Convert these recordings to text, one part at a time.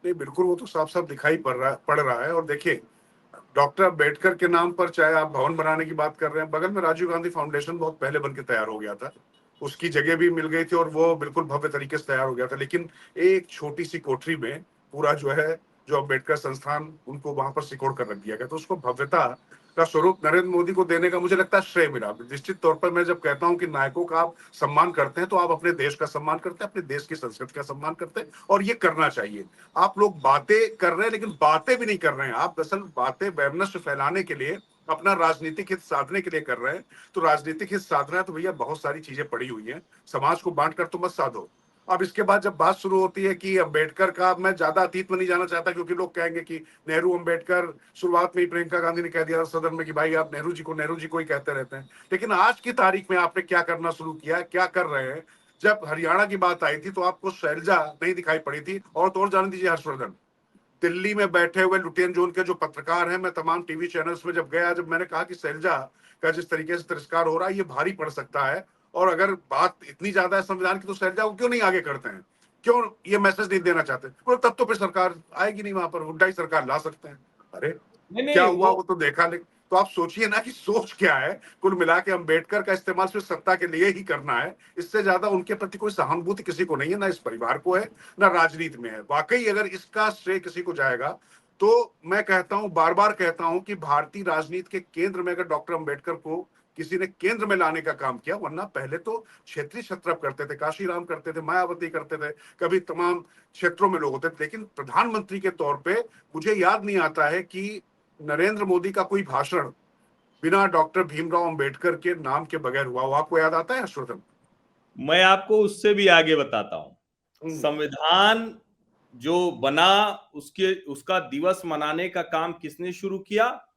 नहीं, बिल्कुल वो तो साफ-साफ दिखाई पड़ रहा है। और देखिए, डॉक्टर अम्बेडकर के नाम पर चाहे आप भवन बनाने की बात कर रहे हैं, बगल में राजीव गांधी फाउंडेशन बहुत पहले बन के तैयार हो गया था। उसकी जगह भी मिल गई थी और वो बिल्कुल भव्य तरीके से तैयार हो गया था। लेकिन एक छोटी-सी कोठरी में पूरा जो है, जो अम्बेडकर संस्थान, उनको वहाँ पर सिकोड़ कर रख दिया गया। तो उसको भव्यता का स्वरूप नरेंद्र मोदी को देने का मुझे लगता है श्रेय मिला। निश्चित तौर पर मैं जब कहता हूँ कि नायकों का आप सम्मान करते हैं, तो आप अपने देश का सम्मान करते हैं, अपने देश की संस्कृति का सम्मान करते हैं, और ये करना चाहिए। आप लोग बातें कर रहे हैं, लेकिन बातें भी नहीं कर रहे हैं। आप दरअसल बातें वैमनस्य फैलाने के लिए, अपना राजनीतिक हित साधने के लिए कर रहे हैं। तो राजनीतिक हित साधना है तो भैया बहुत सारी चीजें पड़ी हुई हैं, समाज को बांट कर तो मत साधो। अब इसके बाद जब बात शुरू होती है कि अम्बेडकर का, मैं ज्यादा अतीत में नहीं जाना चाहता, क्योंकि लोग कहेंगे कि नेहरू अम्बेडकर, शुरुआत में ही प्रियंका गांधी ने कह दिया सदन में कि भाई आप नेहरू जी को ही कहते रहते हैं। लेकिन आज की तारीख में आपने क्या करना शुरू किया है, क्या कर रहे हैं? जब हरियाणा की बात आई थी तो आपको शैलजा नहीं दिखाई पड़ी थी, और तो और जान दीजिए हर्षवर्धन, दिल्ली में बैठे हुए लुटियन जोन के जो पत्रकार हैं, मैं तमाम टीवी चैनल्स में जब गया, जब मैंने कहा कि शैलजा का जिस तरीके से तिरस्कार हो रहा है, ये भारी पड़ सकता है, और अगर बात इतनी ज्यादा है संविधान की, तो शैलजा को क्यों नहीं आगे करते हैं, क्यों ये मैसेज नहीं देना चाहते? बोले तब तो फिर सरकार आएगी नहीं, वहां पर हुड्डा ही सरकार ला सकते हैं। अरे नहीं क्या नहीं, हुआ वो तो देखा। लेकिन तो आप सोचिए ना कि सोच क्या है। कुल मिला के अम्बेडकर का इस्तेमाल सिर्फ सत्ता के लिए ही करना है। इससे ज्यादा उनके प्रति कोई सहानुभूति किसी को नहीं है, ना इस परिवार को है, ना राजनीति में है। वाकई अगर इसका श्रेय किसी को जाएगा, तो मैं कहता हूं, बार बार कहता हूं कि भारतीय राजनीति के केंद्र में अगर डॉक्टर अम्बेडकर को किसी ने केंद्र में लाने का काम किया, वरना पहले तो क्षेत्रीय छत्रप करते थे, काशीराम करते थे, मायावती करते थे, कभी तमाम क्षेत्रों में लोग होते थे। लेकिन प्रधानमंत्री के तौर पे मुझे याद नहीं आता है कि नरेंद्र मोदी का कोई भाषण बिना डॉक्टर भीमराव अंबेडकर के नाम के बगैर हुआ हो। आपको याद आता है हर्षवर्धन? मैं आपको उससे भी आगे बताता हूं। हम्म, संविधान जो बना, उसके उसका दिवस मनाने का काम किसने शुरू किया?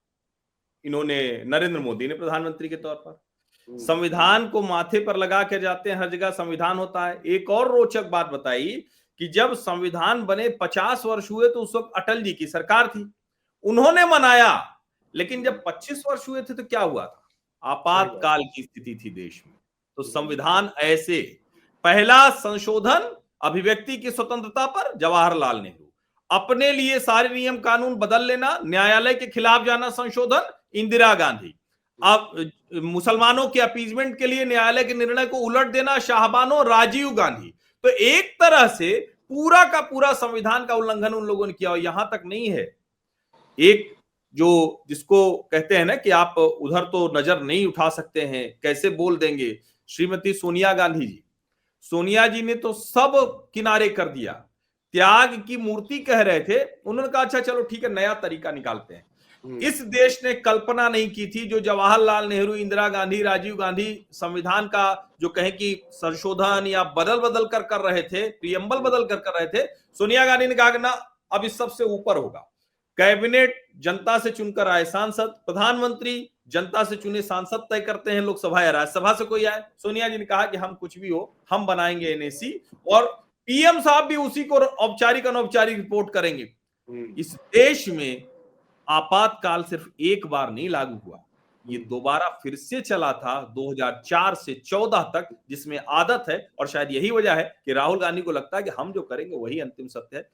इन्होंने, नरेंद्र मोदी ने, प्रधानमंत्री के तौर पर। हम्म, संविधान को माथे पर लगा के जाते हैं, हर जगह संविधान होता है। एक और रोचक बात बताई कि जब संविधान बने 50 वर्ष हुए तो उस वक्त अटल जी की सरकार थी, उन्होंने मनाया। लेकिन जब 25 वर्ष हुए थे तो क्या हुआ था? सही बात। आपातकाल की स्थिति थी देश में। तो हम्म, संविधान ऐसे, पहला संशोधन अभिव्यक्ति की स्वतंत्रता पर, जवाहरलाल नेहरू। अपने लिए सारे नियम कानून बदल लेना, न्यायालय के खिलाफ जाना, संशोधन, इंदिरा गांधी। अब मुसलमानों के अपीजमेंट के लिए न्यायालय के निर्णय को उलट देना, शाहबानो, राजीव गांधी। तो एक तरह से पूरा का पूरा संविधान का उल्लंघन उन लोगों ने किया। और यहां तक नहीं है, एक जो, जिसको कहते हैं ना कि आप उधर तो नजर नहीं उठा सकते हैं, कैसे बोल देंगे, श्रीमती सोनिया गांधी जी। सोनिया जी ने तो सब किनारे कर दिया। त्याग की मूर्ति कह रहे थे, उन्होंने कहा अच्छा चलो ठीक है, नया तरीका निकालते हैं। हम्म, इस देश ने कल्पना नहीं की थी, जो जवाहरलाल नेहरू, इंदिरा गांधी, राजीव गांधी संविधान का जो कहें कि संशोधन या बदल बदल कर रहे थे, प्रियम्बल बदल कर रहे थे, सोनिया गांधी ने कहा कि ना, अब इस सबसे ऊपर होगा। कैबिनेट जनता से चुनकर आए सांसद, प्रधानमंत्री जनता से चुने सांसद तय करते हैं, लोकसभा या राज्यसभा से कोई आए। सोनिया जी ने कहा कि हम कुछ भी हो, हम बनाएंगे एनएसी, और पीएम साहब भी उसी को औपचारिक अनौपचारिक रिपोर्ट करेंगे। हम्म, इस देश में आपातकाल सिर्फ एक बार नहीं लागू हुआ, ये हम्म, दोबारा फिर से चला था 2004 से 14 तक, जिसमें आदत है। और शायद यही वजह है कि राहुल गांधी को लगता है कि हम जो करेंगे वही अंतिम सत्य है।